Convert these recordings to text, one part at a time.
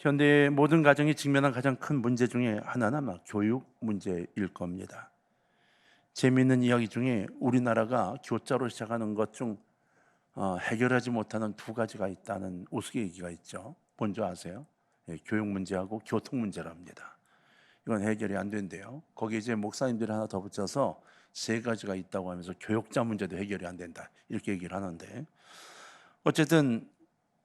현대의 모든 가정이 직면한 가장 큰 문제 중에 하나는 아마 교육 문제일 겁니다. 재미있는 이야기 중에 우리나라가 교자로 시작하는 것 중 해결하지 못하는 두 가지가 있다는 우스갯얘기가 있죠. 뭔지 아세요? 예, 교육 문제하고 교통 문제랍니다. 이건 해결이 안 된대요. 거기에 이제 목사님들이 하나 더 붙여서 세 가지가 있다고 하면서 교육자 문제도 해결이 안 된다 이렇게 얘기를 하는데, 어쨌든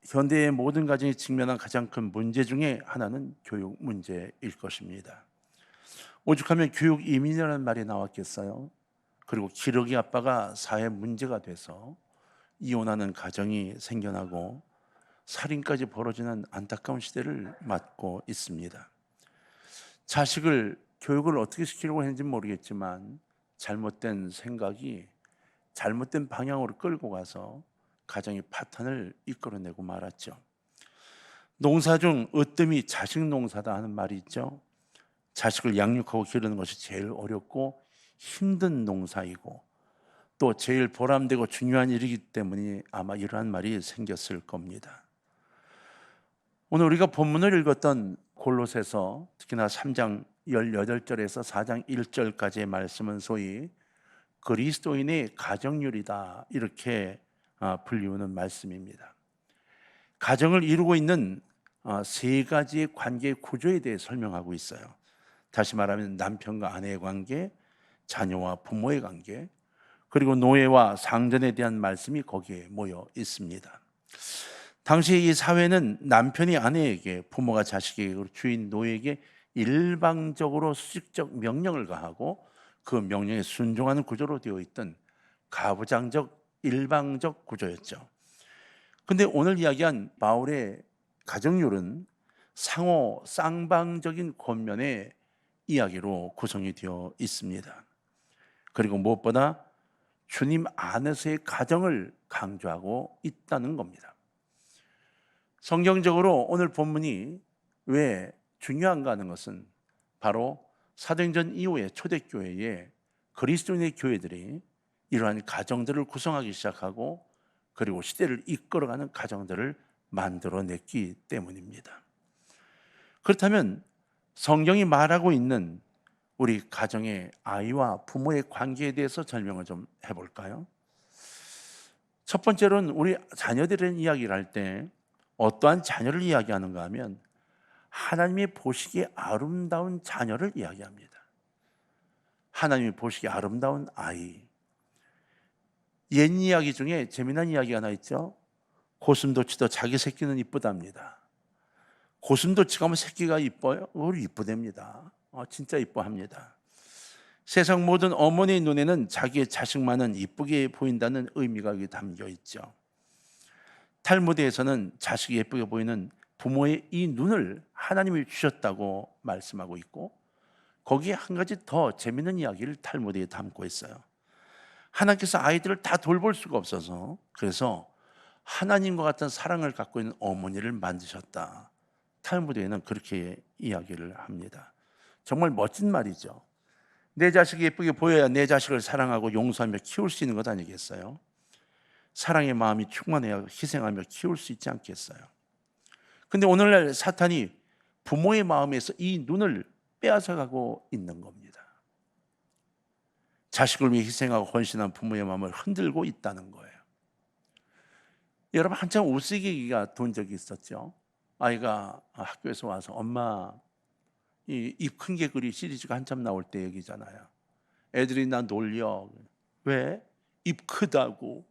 현대의 모든 가정이 직면한 가장 큰 문제 중에 하나는 교육 문제일 것입니다. 오죽하면 교육 이민이라는 말이 나왔겠어요. 그리고 기러기 아빠가 사회 문제가 돼서 이혼하는 가정이 생겨나고 살인까지 벌어지는 안타까운 시대를 맞고 있습니다. 자식을 교육을 어떻게 시키려고 했는지 모르겠지만 잘못된 생각이 잘못된 방향으로 끌고 가서 가정의 파탄을 이끌어내고 말았죠. 농사 중 으뜸이 자식 농사다 하는 말이 있죠. 자식을 양육하고 기르는 것이 제일 어렵고 힘든 농사이고 또 제일 보람되고 중요한 일이기 때문에 아마 이러한 말이 생겼을 겁니다. 오늘 우리가 본문을 읽었던 골로새서 특히나 3장 18절에서 4장 1절까지의 말씀은 소위 그리스도인의 가정률이다 이렇게 불리우는 말씀입니다. 가정을 이루고 있는 세 가지의 관계 구조에 대해 설명하고 있어요. 다시 말하면 남편과 아내의 관계, 자녀와 부모의 관계, 그리고 노예와 상전에 대한 말씀이 거기에 모여 있습니다. 당시 이 사회는 남편이 아내에게, 부모가 자식에게, 주인 노예에게 일방적으로 수직적 명령을 가하고 그 명령에 순종하는 구조로 되어 있던 가부장적 일방적 구조였죠. 근데 오늘 이야기한 바울의 가정률은 상호 쌍방적인 권면의 이야기로 구성이 되어 있습니다. 그리고 무엇보다 주님 안에서의 가정을 강조하고 있다는 겁니다. 성경적으로 오늘 본문이 왜 중요한가 하는 것은 바로 사도행전 이후에 초대교회에 그리스도인의 교회들이 이러한 가정들을 구성하기 시작하고 그리고 시대를 이끌어가는 가정들을 만들어냈기 때문입니다. 그렇다면 성경이 말하고 있는 우리 가정의 아이와 부모의 관계에 대해서 설명을 좀 해볼까요? 첫 번째로는 우리 자녀들의 이야기를 할 때 어떠한 자녀를 이야기하는가 하면 하나님이 보시기에 아름다운 자녀를 이야기합니다. 하나님이 보시기에 아름다운 아이. 옛 이야기 중에 재미난 이야기 하나 있죠. 고슴도치도 자기 새끼는 이쁘답니다. 고슴도치가 뭐 새끼가 이뻐요? 우리 이쁘답니다. 진짜 이뻐합니다. 세상 모든 어머니의 눈에는 자기의 자식만은 이쁘게 보인다는 의미가 여기 담겨 있죠. 탈무드에서는 자식이 예쁘게 보이는 부모의 이 눈을 하나님이 주셨다고 말씀하고 있고, 거기에 한 가지 더 재미있는 이야기를 탈무드에 담고 있어요. 하나님께서 아이들을 다 돌볼 수가 없어서 그래서 하나님과 같은 사랑을 갖고 있는 어머니를 만드셨다. 탈무드에는 그렇게 이야기를 합니다. 정말 멋진 말이죠. 내 자식이 예쁘게 보여야 내 자식을 사랑하고 용서하며 키울 수 있는 것 아니겠어요? 사랑의 마음이 충만해야 희생하며 키울 수 있지 않겠어요? 근데 오늘날 사탄이 부모의 마음에서 이 눈을 빼앗아가고 있는 겁니다. 자식을 위해 희생하고 헌신한 부모의 마음을 흔들고 있다는 거예요. 여러분, 한참 우스개기가 돈 적이 있었죠. 아이가 학교에서 와서 엄마, 이 입 큰 개구리 시리즈가 한참 나올 때 얘기잖아요. 애들이 나 놀려. 왜? 입 크다고.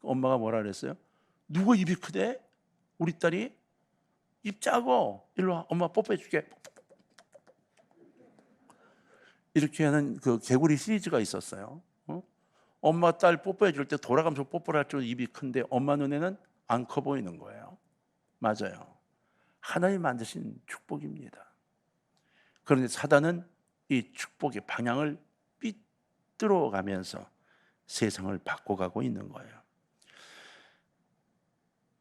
엄마가 뭐라 그랬어요? 누구 입이 크대? 우리 딸이? 입 작어. 일로 와. 엄마 뽀뽀해줄게. 이렇게 하는 그 개구리 시리즈가 있었어요. 엄마 딸 뽀뽀해줄 때 돌아가면서 뽀뽀를 할 줄 입이 큰데 엄마 눈에는 안 커 보이는 거예요. 맞아요. 하나님 만드신 축복입니다. 그런데 사단은 이 축복의 방향을 삐뚤어가면서 세상을 바꿔가고 있는 거예요.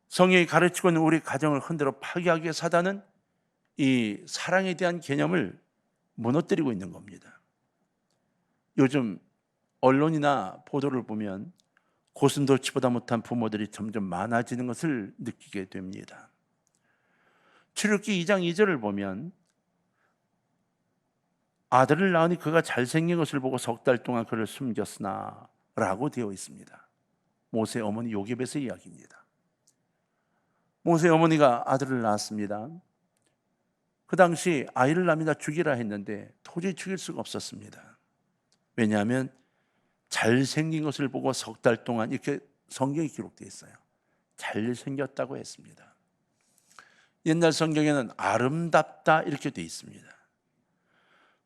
성경이 가르치고 있는 우리 가정을 흔들어 파괴하기 위해 사단은 이 사랑에 대한 개념을 무너뜨리고 있는 겁니다. 요즘 언론이나 보도를 보면 고슴도치보다 못한 부모들이 점점 많아지는 것을 느끼게 됩니다. 출애굽기 2장 2절을 보면 아들을 낳으니 그가 잘생긴 것을 보고 석 달 동안 그를 숨겼으나 라고 되어 있습니다. 모세 어머니 요게벳의 이야기입니다. 모세 어머니가 아들을 낳았습니다. 그 당시 아이를 낳으면 죽이라 했는데 도저히 죽일 수가 없었습니다. 왜냐하면 잘생긴 것을 보고 석 달 동안, 이렇게 성경에 기록되어 있어요. 잘생겼다고 했습니다. 옛날 성경에는 아름답다 이렇게 되어 있습니다.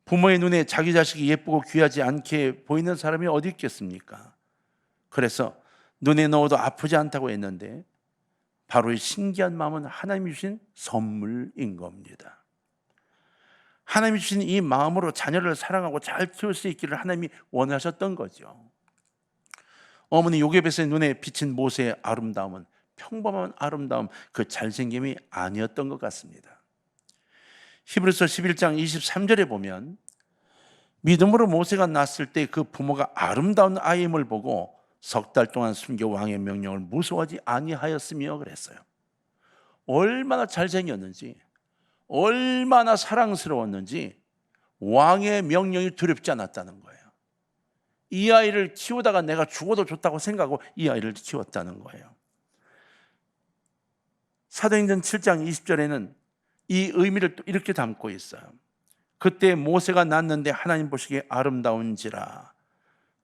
부모의 눈에 자기 자식이 예쁘고 귀하지 않게 보이는 사람이 어디 있겠습니까? 그래서 눈에 넣어도 아프지 않다고 했는데 바로 이 신기한 마음은 하나님이 주신 선물인 겁니다. 하나님이 주신 이 마음으로 자녀를 사랑하고 잘 키울 수 있기를 하나님이 원하셨던 거죠. 어머니 요게벳의 눈에 비친 모세의 아름다움은 평범한 아름다움, 그 잘생김이 아니었던 것 같습니다. 히브리서 11장 23절에 보면 믿음으로 모세가 낳았을 때 그 부모가 아름다운 아이임을 보고 석 달 동안 숨겨 왕의 명령을 무서워하지 아니하였으며 그랬어요. 얼마나 잘생겼는지, 얼마나 사랑스러웠는지 왕의 명령이 두렵지 않았다는 거예요. 이 아이를 키우다가 내가 죽어도 좋다고 생각하고 이 아이를 키웠다는 거예요. 사도행전 7장 20절에는 이 의미를 또 이렇게 담고 있어요. 그때 모세가 낳았는데 하나님 보시기에 아름다운지라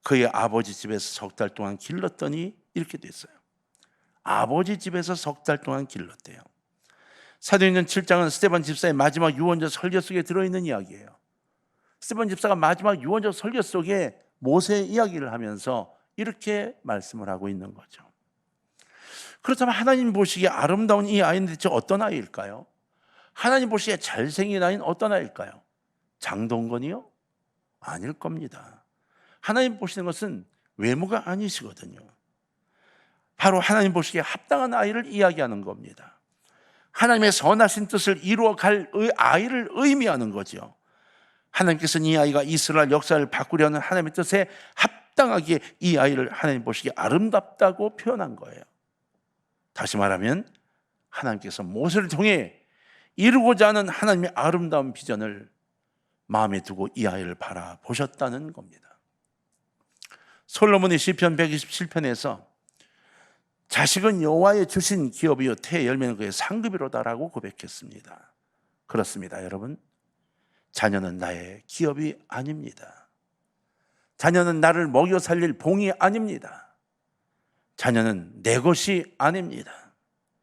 그의 아버지 집에서 석 달 동안 길렀더니 이렇게 됐어요. 아버지 집에서 석 달 동안 길렀대요. 사도행전 7장은 스데반 집사의 마지막 유언적 설교 속에 들어있는 이야기예요. 스데반 집사가 마지막 유언적 설교 속에 모세의 이야기를 하면서 이렇게 말씀을 하고 있는 거죠. 그렇다면 하나님 보시기에 아름다운 이 아이는 대체 어떤 아이일까요? 하나님 보시기에 잘생긴 아이는 어떤 아이일까요? 장동건이요? 아닐 겁니다. 하나님 보시는 것은 외모가 아니시거든요. 바로 하나님 보시기에 합당한 아이를 이야기하는 겁니다. 하나님의 선하신 뜻을 이루어갈 아이를 의미하는 거죠. 하나님께서는 이 아이가 이스라엘 역사를 바꾸려는 하나님의 뜻에 합당하게 이 아이를 하나님 보시기에 아름답다고 표현한 거예요. 다시 말하면 하나님께서 모세를 통해 이루고자 하는 하나님의 아름다운 비전을 마음에 두고 이 아이를 바라보셨다는 겁니다. 솔로몬이 시편 127편에서 자식은 여호와의 주신 기업이요 태의 열매는 그의 상급이로다라고 고백했습니다. 그렇습니다, 여러분. 자녀는 나의 기업이 아닙니다. 자녀는 나를 먹여 살릴 봉이 아닙니다. 자녀는 내 것이 아닙니다.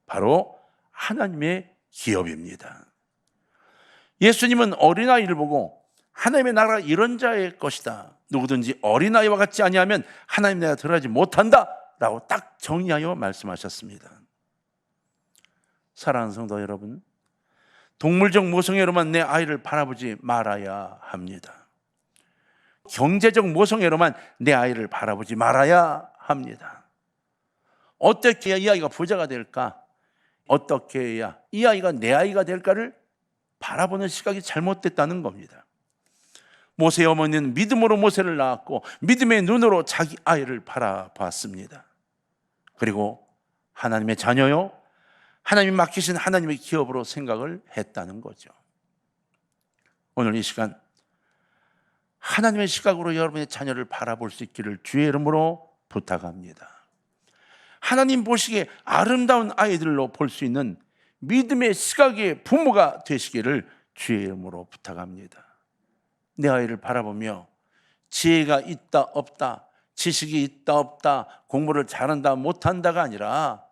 바로 하나님의 기업입니다. 예수님은 어린아이를 보고 하나님의 나라가 이런 자의 것이다, 누구든지 어린아이와 같지 아니하면 하나님 나라에 들어가지 못한다 라고 딱 정리하여 말씀하셨습니다. 사랑하는 성도 여러분, 동물적 모성애로만 내 아이를 바라보지 말아야 합니다. 경제적 모성애로만 내 아이를 바라보지 말아야 합니다. 어떻게 해야 이 아이가 부자가 될까? 어떻게 해야 이 아이가 내 아이가 될까를 바라보는 시각이 잘못됐다는 겁니다. 모세의 어머니는 믿음으로 모세를 낳았고 믿음의 눈으로 자기 아이를 바라봤습니다. 그리고 하나님의 자녀요, 하나님이 맡기신 하나님의 기업으로 생각을 했다는 거죠. 오늘 이 시간 하나님의 시각으로 여러분의 자녀를 바라볼 수 있기를 주의 이름으로 부탁합니다. 하나님 보시기에 아름다운 아이들로 볼 수 있는 믿음의 시각의 부모가 되시기를 주의 이름으로 부탁합니다. 내 아이를 바라보며 지혜가 있다 없다, 지식이 있다 없다, 공부를 잘한다 못한다가 아니라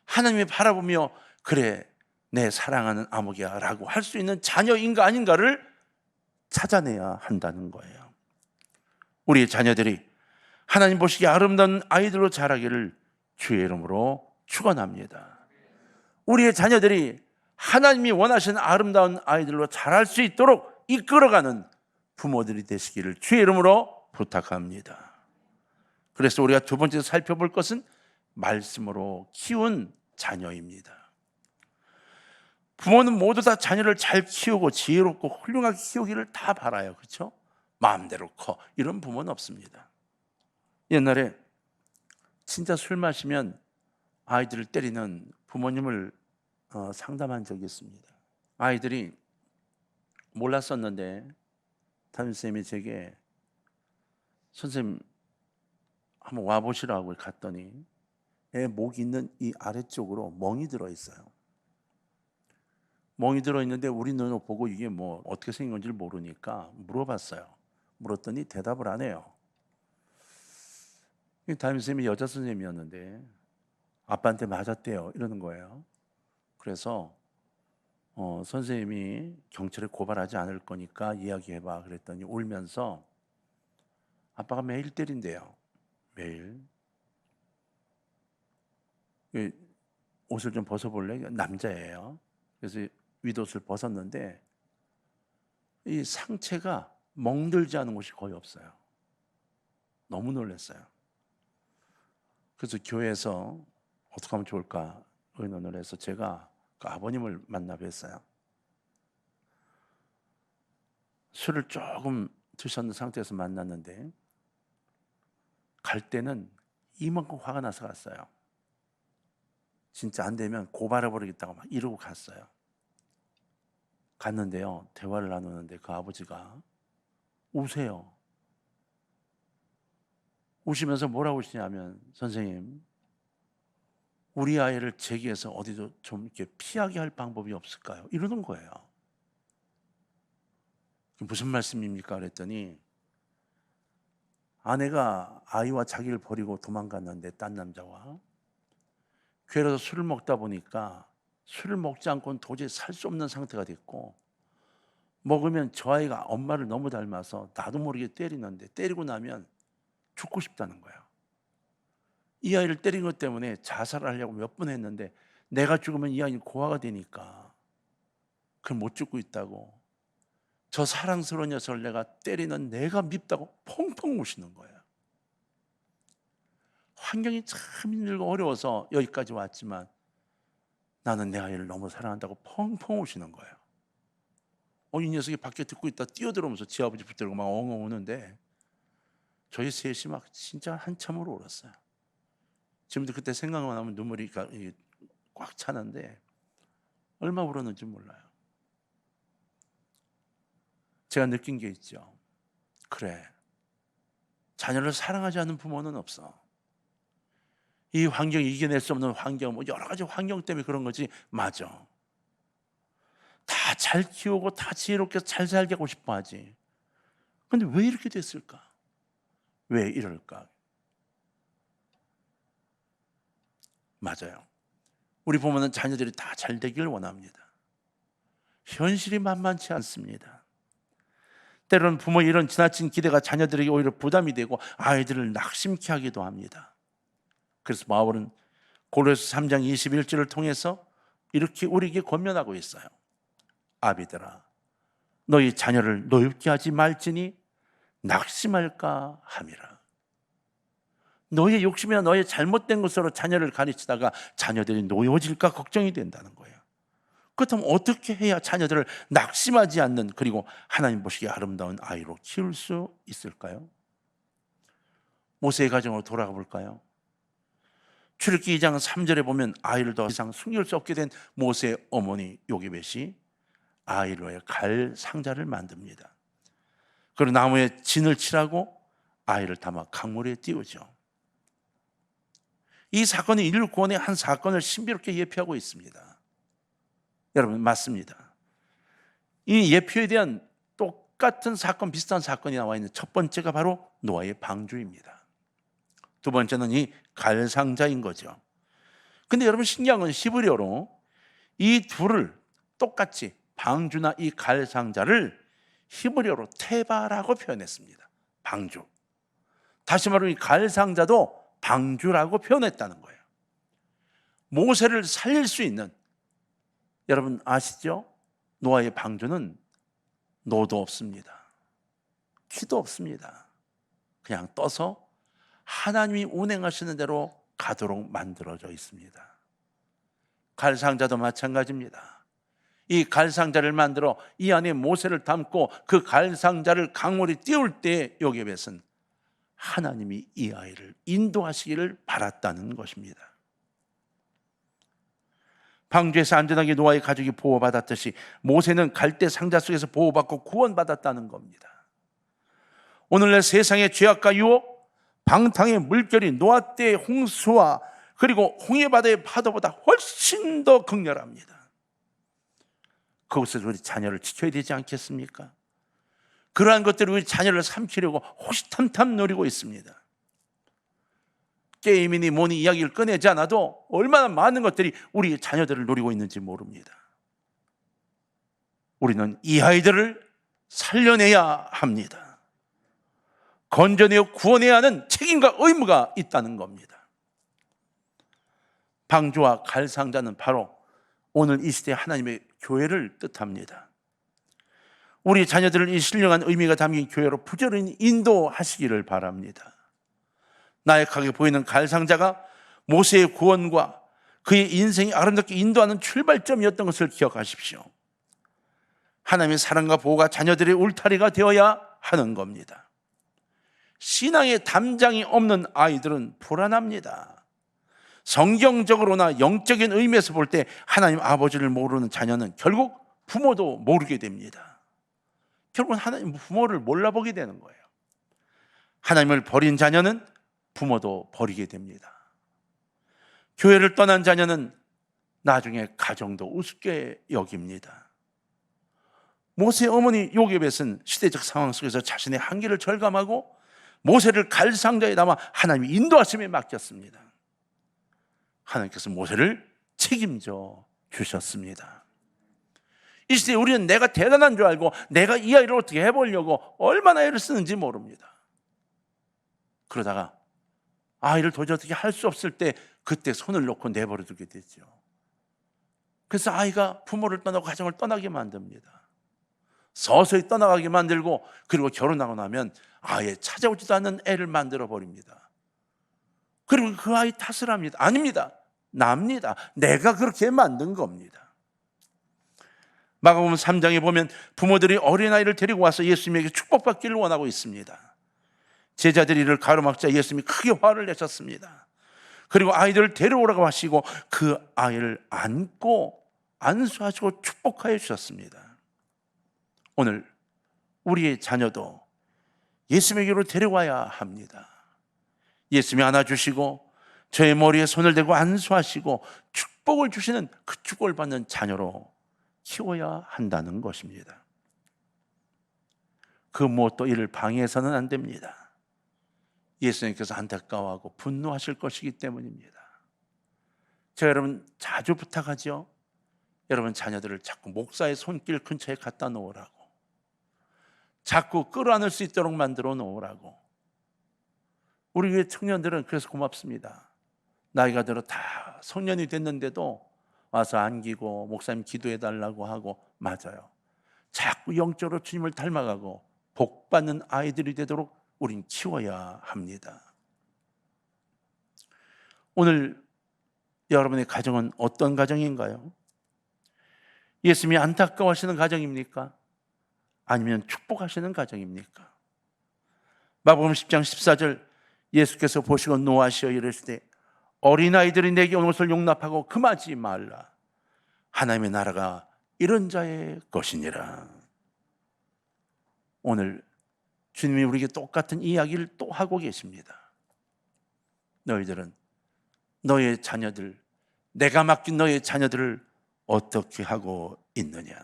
하나님이 바라보며 그래 내 사랑하는 아무개야 라고 할 수 있는 자녀인가 아닌가를 찾아내야 한다는 거예요. 우리의 자녀들이 하나님 보시기에 아름다운 아이들로 자라기를 주의 이름으로 축원합니다. 우리의 자녀들이 하나님이 원하시는 아름다운 아이들로 자랄 수 있도록 이끌어가는 부모들이 되시기를 주의 이름으로 부탁합니다. 그래서 우리가 두 번째 살펴볼 것은 말씀으로 키운 자녀입니다. 부모는 모두 다 자녀를 잘 키우고 지혜롭고 훌륭하게 키우기를 다 바라요. 그렇죠? 마음대로 커 이런 부모는 없습니다. 옛날에 진짜 술 마시면 아이들을 때리는 부모님을 상담한 적이 있습니다. 아이들이 몰랐었는데 담임선생님이 제게 선생님 한번 와보시라고 갔더니 애 목 있는 이 아래쪽으로 멍이 들어있어요. 멍이 들어있는데 우리 눈을 보고 이게 뭐 어떻게 생긴 건지 모르니까 물어봤어요. 물었더니 대답을 안 해요. 담임선생님이 여자 선생님이었는데 아빠한테 맞았대요 이러는 거예요. 그래서 선생님이 경찰에 고발하지 않을 거니까 이야기해봐 그랬더니 울면서 아빠가 매일 때린대요. 매일. 옷을 좀 벗어볼래? 남자예요. 그래서 윗옷을 벗었는데 이 상체가 멍들지 않은 곳이 거의 없어요. 너무 놀랐어요. 그래서 교회에서 어떻게 하면 좋을까 의논을 해서 제가 그 아버님을 만나 뵀어요. 술을 조금 드셨는 상태에서 만났는데 갈 때는 이만큼 화가 나서 갔어요. 진짜 안 되면 고발해버리겠다고 막 이러고 갔어요. 갔는데요, 대화를 나누는데 그 아버지가 우세요. 우시면서 뭐라고 하시냐면, 선생님, 우리 아이를 제기해서 어디도 좀 이렇게 피하게 할 방법이 없을까요? 이러는 거예요. 무슨 말씀입니까? 그랬더니 아내가 아이와 자기를 버리고 도망갔는데 딴 남자와 교회에서 술을 먹다 보니까 술을 먹지 않고는 도저히 살 수 없는 상태가 됐고 먹으면 저 아이가 엄마를 너무 닮아서 나도 모르게 때리는데 때리고 나면 죽고 싶다는 거예요. 이 아이를 때린 것 때문에 자살을 하려고 몇 번 했는데 내가 죽으면 이 아이는 고아가 되니까 그걸 못 죽고 있다고, 저 사랑스러운 녀석을 내가 때리는 내가 밉다고 펑펑 우시는 거예요. 환경이 참 힘들고 어려워서 여기까지 왔지만 나는 내 아이를 너무 사랑한다고 펑펑 우시는 거예요. 이 녀석이 밖에 듣고 있다 뛰어들어오면서 지 아버지 붙들고 막 엉엉 우는데 저희 셋이 막 진짜 한참으로 울었어요. 지금도 그때 생각만 하면 눈물이 꽉 차는데 얼마 울었는지 몰라요. 제가 느낀 게 있죠. 그래, 자녀를 사랑하지 않는 부모는 없어. 이 환경이 이겨낼 수 없는 환경, 뭐 여러 가지 환경 때문에 그런 거지. 맞아. 다 잘 키우고 다 지혜롭게 잘 살게 하고 싶어 하지. 근데 왜 이렇게 됐을까? 왜 이럴까? 맞아요. 우리 부모는 자녀들이 다 잘 되기를 원합니다. 현실이 만만치 않습니다. 때로는 부모의 이런 지나친 기대가 자녀들에게 오히려 부담이 되고 아이들을 낙심케 하기도 합니다. 그래서 바울은 고린도서 3장 21절을 통해서 이렇게 우리에게 권면하고 있어요. 아비들아, 너희 자녀를 노엽게 하지 말지니 낙심할까 함이라. 너의 욕심이나 너의 잘못된 것으로 자녀를 가르치다가 자녀들이 노여워질까 걱정이 된다는 거예요. 그렇다면 어떻게 해야 자녀들을 낙심하지 않는, 그리고 하나님 보시기에 아름다운 아이로 키울 수 있을까요? 모세의 가정으로 돌아가 볼까요? 출애굽기 2장 3절에 보면 아이를 더 이상 숨길 수 없게 된 모세의 어머니 요게벳이 아이를 위해 갈 상자를 만듭니다. 그리고 나무에 진을 칠하고 아이를 담아 강물에 띄우죠. 이 사건이 인류 구원의 한 사건을 신비롭게 예표하고 있습니다. 여러분, 맞습니다. 이 예표에 대한 똑같은 사건, 비슷한 사건이 나와 있는 첫 번째가 바로 노아의 방주입니다. 두 번째는 이 갈상자인 거죠. 근데 여러분, 신기한 건 히브리어로 이 둘을 똑같이 방주나 이 갈상자를 히브리어로 테바라고 표현했습니다. 방주. 다시 말하면 이 갈상자도 방주라고 표현했다는 거예요. 모세를 살릴 수 있는, 여러분 아시죠? 노아의 방주는 노도 없습니다. 키도 없습니다. 그냥 떠서 하나님이 운행하시는 대로 가도록 만들어져 있습니다. 갈상자도 마찬가지입니다. 이 갈상자를 만들어 이 안에 모세를 담고 그 갈상자를 강물에 띄울 때 요게벳은 하나님이 이 아이를 인도하시기를 바랐다는 것입니다. 방주에서 안전하게 노아의 가족이 보호받았듯이 모세는 갈대 상자 속에서 보호받고 구원받았다는 겁니다. 오늘날 세상의 죄악과 유혹, 방탕의 물결이 노아 때의 홍수와 그리고 홍해바다의 파도보다 훨씬 더 극렬합니다. 거기서 우리 자녀를 지켜야 되지 않겠습니까? 그러한 것들을 우리 자녀를 삼키려고 호시탐탐 노리고 있습니다. 게임이니 뭐니 이야기를 꺼내지 않아도 얼마나 많은 것들이 우리 자녀들을 노리고 있는지 모릅니다. 우리는 이 아이들을 살려내야 합니다. 건져내어 구원해야 하는 책임과 의무가 있다는 겁니다. 방주와 갈상자는 바로 오늘 이 시대의 하나님의 교회를 뜻합니다. 우리 자녀들을 이 신령한 의미가 담긴 교회로 부지런히 인도하시기를 바랍니다. 나약하게 보이는 갈상자가 모세의 구원과 그의 인생이 아름답게 인도하는 출발점이었던 것을 기억하십시오. 하나님의 사랑과 보호가 자녀들의 울타리가 되어야 하는 겁니다. 신앙의 담장이 없는 아이들은 불안합니다. 성경적으로나 영적인 의미에서 볼 때 하나님 아버지를 모르는 자녀는 결국 부모도 모르게 됩니다. 결국은 하나님 부모를 몰라보게 되는 거예요. 하나님을 버린 자녀는 부모도 버리게 됩니다. 교회를 떠난 자녀는 나중에 가정도 우습게 여깁니다. 모세의 어머니 요게벳은 시대적 상황 속에서 자신의 한계를 절감하고 모세를 갈상자에 담아 하나님의 인도하심에 맡겼습니다. 하나님께서 모세를 책임져 주셨습니다. 이 시대에 우리는 내가 대단한 줄 알고 내가 이 아이를 어떻게 해보려고 얼마나 애를 쓰는지 모릅니다. 그러다가 아이를 도저히 어떻게 할 수 없을 때 그때 손을 놓고 내버려 두게 되죠. 그래서 아이가 부모를 떠나고 가정을 떠나게 만듭니다. 서서히 떠나가게 만들고 그리고 결혼하고 나면 아예 찾아오지도 않는 애를 만들어 버립니다. 그리고 그 아이 탓을 합니다. 아닙니다. 납니다. 내가 그렇게 만든 겁니다. 마가복음 3장에 보면 부모들이 어린아이를 데리고 와서 예수님에게 축복받기를 원하고 있습니다. 제자들이 이를 가로막자 예수님이 크게 화를 내셨습니다. 그리고 아이들을 데려오라고 하시고 그 아이를 안고 안수하시고 축복하여 주셨습니다. 오늘 우리의 자녀도 예수님에게로 데려와야 합니다. 예수님이 안아주시고 저의 머리에 손을 대고 안수하시고 축복을 주시는 그 축복을 받는 자녀로 키워야 한다는 것입니다. 그 무엇도 이를 방해해서는 안 됩니다. 예수님께서 안타까워하고 분노하실 것이기 때문입니다. 제가 여러분 자주 부탁하죠. 여러분 자녀들을 자꾸 목사의 손길 근처에 갖다 놓으라고, 자꾸 끌어안을 수 있도록 만들어 놓으라고. 우리 교회 청년들은 그래서 고맙습니다. 나이가 들어 다 성년이 됐는데도 와서 안기고 목사님 기도해 달라고 하고. 맞아요. 자꾸 영적으로 주님을 닮아가고 복받는 아이들이 되도록 우린 키워야 합니다. 오늘 여러분의 가정은 어떤 가정인가요? 예수님이 안타까워하시는 가정입니까? 아니면 축복하시는 가정입니까? 마가복음 10장 14절 예수께서 보시고 노하시어 이르시되 어린아이들이 내게 오는 것을 용납하고 금하지 말라. 하나님의 나라가 이런 자의 것이니라. 오늘 주님이 우리에게 똑같은 이야기를 또 하고 계십니다. 너희들은 너의 자녀들, 내가 맡긴 너의 자녀들을 어떻게 하고 있느냐.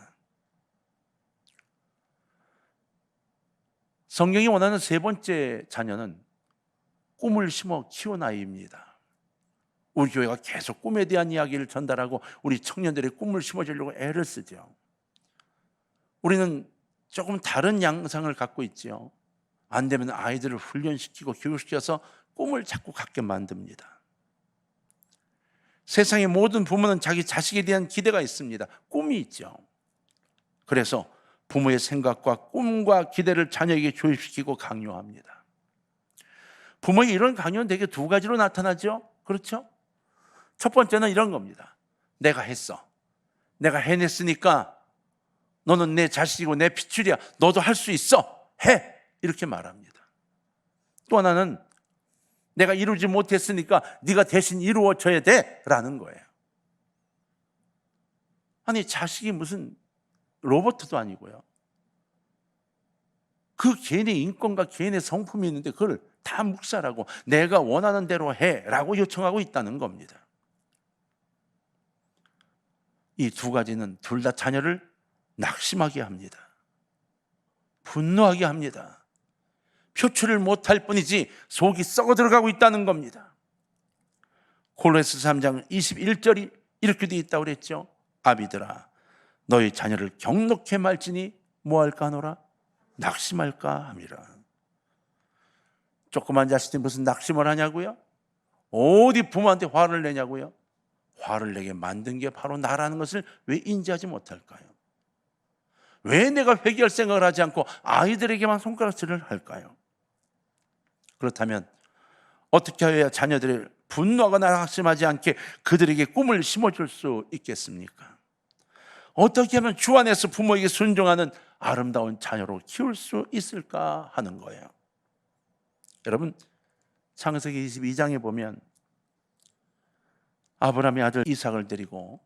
성경이 원하는 세 번째 자녀는 꿈을 심어 키운 아이입니다. 우리 교회가 계속 꿈에 대한 이야기를 전달하고 우리 청년들의 꿈을 심어주려고 애를 쓰죠. 우리는 조금 다른 양상을 갖고 있죠. 안 되면 아이들을 훈련시키고 교육시켜서 꿈을 자꾸 갖게 만듭니다. 세상의 모든 부모는 자기 자식에 대한 기대가 있습니다. 꿈이 있죠. 그래서 부모의 생각과 꿈과 기대를 자녀에게 조입시키고 강요합니다. 부모의 이런 강요는 대개 두 가지로 나타나죠. 그렇죠? 첫 번째는 이런 겁니다. 내가 했어. 내가 해냈으니까 너는 내 자식이고 내 핏줄이야. 너도 할 수 있어. 해. 이렇게 말합니다. 또 하나는 내가 이루지 못했으니까 네가 대신 이루어줘야 돼 라는 거예요. 아니 자식이 무슨 로봇도 아니고요. 그 개인의 인권과 개인의 성품이 있는데 그걸 다 묵살하고 내가 원하는 대로 해라고 요청하고 있다는 겁니다. 이 두 가지는 둘 다 자녀를 낙심하게 합니다. 분노하게 합니다. 표출을 못할 뿐이지 속이 썩어 들어가고 있다는 겁니다. 골로새 3장 21절이 이렇게 돼 있다고 그랬죠. 아비들아 너희 자녀를 경록해 말지니 뭐할까 하노라 낙심할까 함이라. 조그만 자식이 무슨 낙심을 하냐고요? 어디 부모한테 화를 내냐고요? 화를 내게 만든 게 바로 나라는 것을 왜 인지하지 못할까요? 왜 내가 회개할 생각을 하지 않고 아이들에게만 손가락질을 할까요? 그렇다면 어떻게 해야 자녀들이 분노하거나 낙심하지 않게 그들에게 꿈을 심어줄 수 있겠습니까? 어떻게 하면 주 안에서 부모에게 순종하는 아름다운 자녀로 키울 수 있을까 하는 거예요. 여러분 창세기 22장에 보면 아브라함의 아들 이삭을 데리고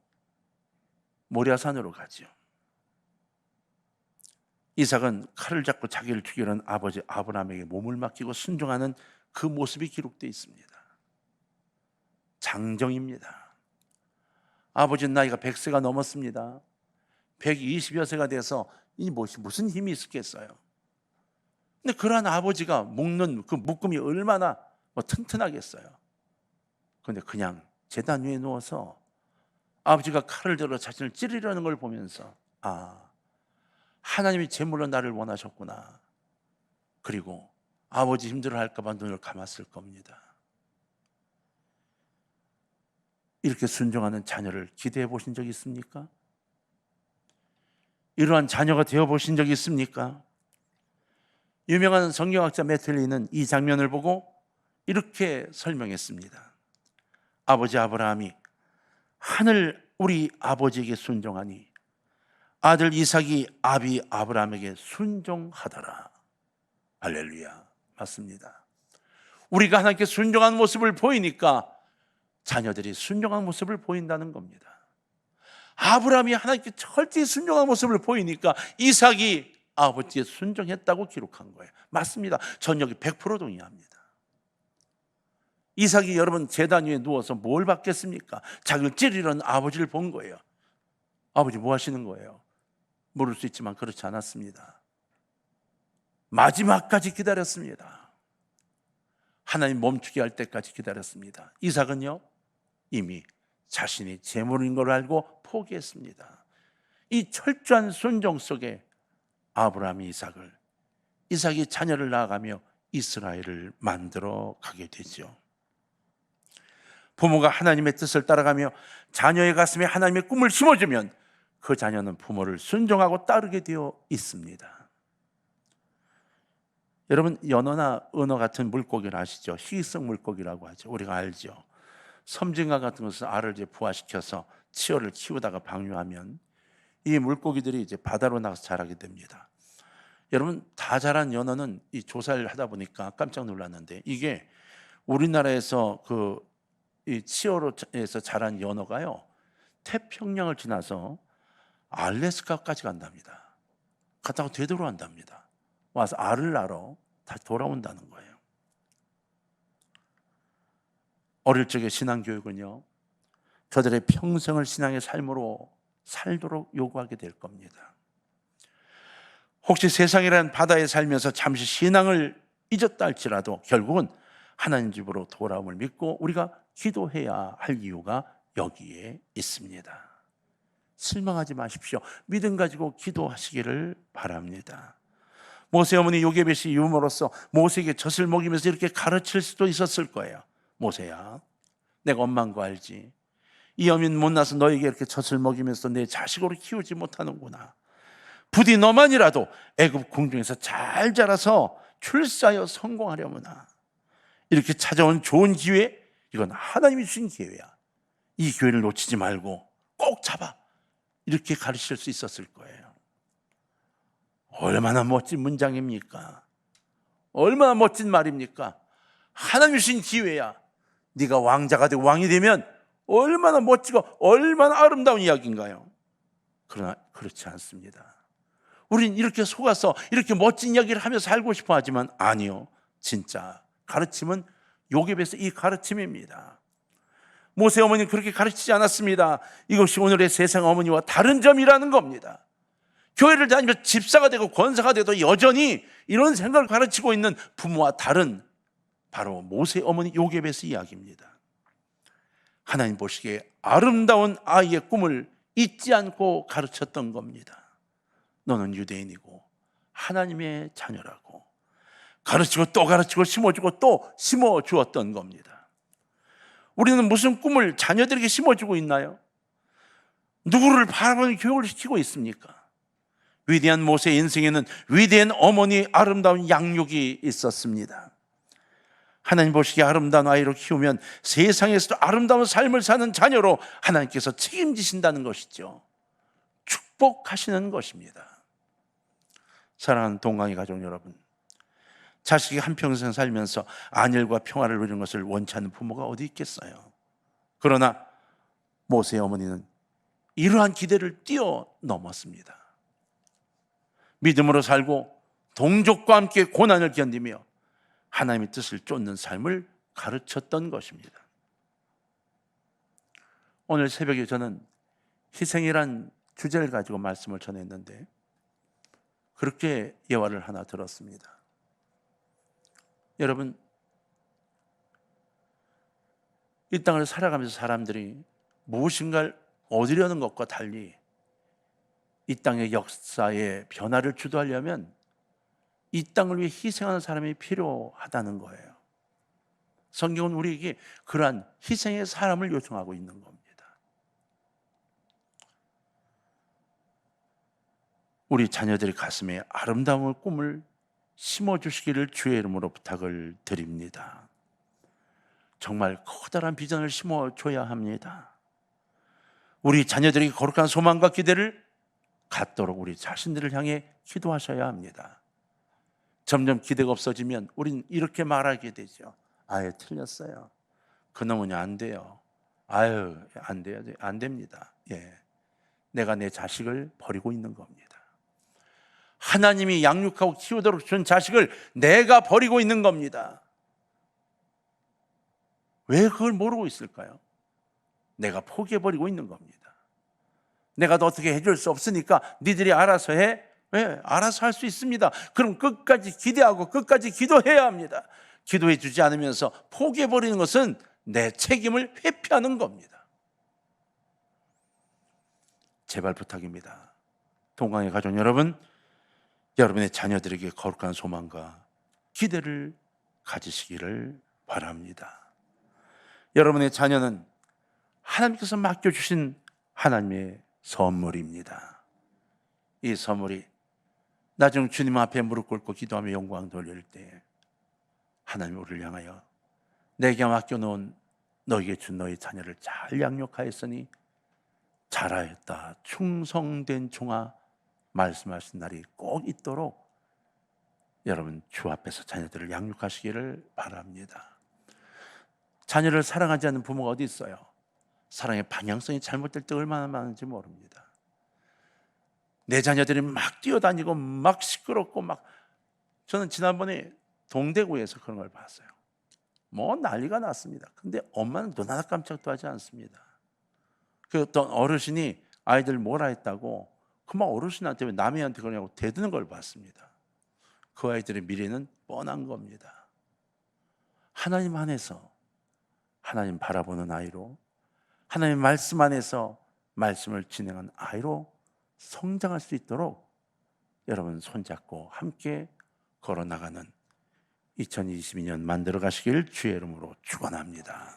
모리아산으로 가죠. 이삭은 칼을 잡고 자기를 죽이려는 아버지 아브라함에게 몸을 맡기고 순종하는 그 모습이 기록되어 있습니다. 장정입니다. 아버지는 나이가 100세가 넘었습니다. 120여 세가 돼서 이 무슨 힘이 있었겠어요. 근데 그러한 아버지가 묶는 그 묶음이 얼마나 튼튼하겠어요. 그런데 그냥 제단 위에 누워서 아버지가 칼을 들어 자신을 찌르려는 걸 보면서 하나님이 제물로 나를 원하셨구나. 그리고 아버지 힘들어할까 봐 눈을 감았을 겁니다. 이렇게 순종하는 자녀를 기대해 보신 적 있습니까? 이러한 자녀가 되어 보신 적이 있습니까? 유명한 성경학자 메틀리는 이 장면을 보고 이렇게 설명했습니다. 아버지 아브라함이 하늘 우리 아버지에게 순종하니 아들 이삭이 아비 아브라함에게 순종하더라. 할렐루야. 맞습니다. 우리가 하나님께 순종하는 모습을 보이니까 자녀들이 순종하는 모습을 보인다는 겁니다. 아브라함이 하나님께 철저히 순종하는 모습을 보이니까 이삭이 아버지에 순종했다고 기록한 거예요. 맞습니다. 전 여기 100% 동의합니다. 이삭이 여러분 제단 위에 누워서 뭘 받겠습니까? 자기를 찌르려는 아버지를 본 거예요. 아버지 뭐 하시는 거예요? 모를 수 있지만 그렇지 않았습니다. 마지막까지 기다렸습니다. 하나님 멈추게 할 때까지 기다렸습니다. 이삭은요 이미 자신이 재물인 걸 알고 포기했습니다. 이 철저한 순종 속에 아브라함이 이삭이 자녀를 낳아가며 이스라엘을 만들어 가게 되죠. 부모가 하나님의 뜻을 따라가며 자녀의 가슴에 하나님의 꿈을 심어주면 그 자녀는 부모를 순종하고 따르게 되어 있습니다. 여러분 연어나 은어 같은 물고기를 아시죠? 희귀성 물고기라고 하죠. 우리가 알죠. 섬진강 같은 것은 알을 이제 부화시켜서 치어를 키우다가 방류하면 이 물고기들이 이제 바다로 나가서 자라게 됩니다. 여러분 다 자란 연어는 이 조사를 하다 보니까 깜짝 놀랐는데 이게 우리나라에서 이 치어로에서 자란 연어가요 태평양을 지나서 알래스카까지 간답니다. 갔다가 되돌아온답니다. 와서 알을 낳으러 다시 돌아온다는 거예요. 어릴 적의 신앙교육은요 저들의 평생을 신앙의 삶으로 살도록 요구하게 될 겁니다. 혹시 세상이라는 바다에 살면서 잠시 신앙을 잊었다 할지라도 결국은 하나님 집으로 돌아옴을 믿고 우리가 기도해야 할 이유가 여기에 있습니다. 실망하지 마십시오. 믿음 가지고 기도하시기를 바랍니다. 모세 어머니 요게벳이 유모로서 모세에게 젖을 먹이면서 이렇게 가르칠 수도 있었을 거예요. 모세야 내가 엄마인 거 알지? 이 어민 못나서 너에게 이렇게 젖을 먹이면서 내 자식으로 키우지 못하는구나. 부디 너만이라도 애굽 궁중에서 잘 자라서 출사하여 성공하려무나. 이렇게 찾아온 좋은 기회, 이건 하나님이 주신 기회야. 이 기회를 놓치지 말고 꼭 잡아. 이렇게 가르칠 수 있었을 거예요. 얼마나 멋진 문장입니까? 얼마나 멋진 말입니까? 하나님이 주신 기회야. 네가 왕자가 되고 왕이 되면 얼마나 멋지고 얼마나 아름다운 이야기인가요? 그러나 그렇지 않습니다. 우린 이렇게 속아서 이렇게 멋진 이야기를 하며 살고 싶어 하지만 아니요. 진짜 가르침은 요셉에서 이 가르침입니다. 모세 어머니는 그렇게 가르치지 않았습니다. 이것이 오늘의 세상 어머니와 다른 점이라는 겁니다. 교회를 다니면서 집사가 되고 권사가 돼도 여전히 이런 생각을 가르치고 있는 부모와 다른 바로 모세 어머니 요셉에서 이야기입니다. 하나님 보시기에 아름다운 아이의 꿈을 잊지 않고 가르쳤던 겁니다. 너는 유대인이고 하나님의 자녀라고 가르치고 또 가르치고 심어주고 또 심어주었던 겁니다. 우리는 무슨 꿈을 자녀들에게 심어주고 있나요? 누구를 바라보는 교육을 시키고 있습니까? 위대한 모세 인생에는 위대한 어머니 아름다운 양육이 있었습니다. 하나님 보시기에 아름다운 아이로 키우면 세상에서도 아름다운 삶을 사는 자녀로 하나님께서 책임지신다는 것이죠. 축복하시는 것입니다. 사랑하는 동강의 가족 여러분, 자식이 한평생 살면서 안일과 평화를 누리는 것을 원치 않는 부모가 어디 있겠어요? 그러나 모세의 어머니는 이러한 기대를 뛰어넘었습니다. 믿음으로 살고 동족과 함께 고난을 견디며 하나님의 뜻을 쫓는 삶을 가르쳤던 것입니다. 오늘 새벽에 저는 희생이란 주제를 가지고 말씀을 전했는데 그렇게 예화를 하나 들었습니다. 여러분, 이 땅을 살아가면서 사람들이 무엇인가를 얻으려는 것과 달리 이 땅의 역사의 변화를 주도하려면 이 땅을 위해 희생하는 사람이 필요하다는 거예요. 성경은 우리에게 그러한 희생의 사람을 요청하고 있는 겁니다. 우리 자녀들의 가슴에 아름다운 꿈을 심어주시기를 주의 이름으로 부탁을 드립니다. 정말 커다란 비전을 심어줘야 합니다. 우리 자녀들이 거룩한 소망과 기대를 갖도록 우리 자신들을 향해 기도하셔야 합니다. 점점 기대가 없어지면 우린 이렇게 말하게 되죠. 아유, 틀렸어요. 그놈은 안 돼요. 아유, 안 돼요. 안 됩니다. 예. 내가 내 자식을 버리고 있는 겁니다. 하나님이 양육하고 키우도록 준 자식을 내가 버리고 있는 겁니다. 왜 그걸 모르고 있을까요? 내가 포기해버리고 있는 겁니다. 내가 너 어떻게 해줄 수 없으니까 니들이 알아서 해. 네, 알아서 할 수 있습니다. 그럼 끝까지 기대하고 끝까지 기도해야 합니다. 기도해 주지 않으면서 포기해버리는 것은 내 책임을 회피하는 겁니다. 제발 부탁입니다. 동강의 가족 여러분, 여러분의 자녀들에게 거룩한 소망과 기대를 가지시기를 바랍니다. 여러분의 자녀는 하나님께서 맡겨주신 하나님의 선물입니다. 이 선물이 나중 주님 앞에 무릎 꿇고 기도하며 영광 돌릴 때 하나님 우리를 향하여 내게 맡겨놓은 너에게 준 너의 자녀를 잘 양육하였으니 잘하였다 충성된 종아 말씀하신 날이 꼭 있도록 여러분 주 앞에서 자녀들을 양육하시기를 바랍니다. 자녀를 사랑하지 않는 부모가 어디 있어요? 사랑의 방향성이 잘못될 때 얼마나 많은지 모릅니다. 내 자녀들이 막 뛰어다니고 막 시끄럽고 막 저는 지난번에 동대구에서 그런 걸 봤어요. 뭐 난리가 났습니다. 근데 엄마는 눈 하나 깜짝도 하지 않습니다. 그 어떤 어르신이 아이들 뭐라 했다고 그만 어르신한테 왜 남의 한테 그러냐고 대드는 걸 봤습니다. 그 아이들의 미래는 뻔한 겁니다. 하나님 안에서 하나님 바라보는 아이로 하나님 말씀 안에서 말씀을 진행한 아이로 성장할 수 있도록 여러분 손잡고 함께 걸어나가는 2022년 만들어 가시길 주의 이름으로 축원합니다.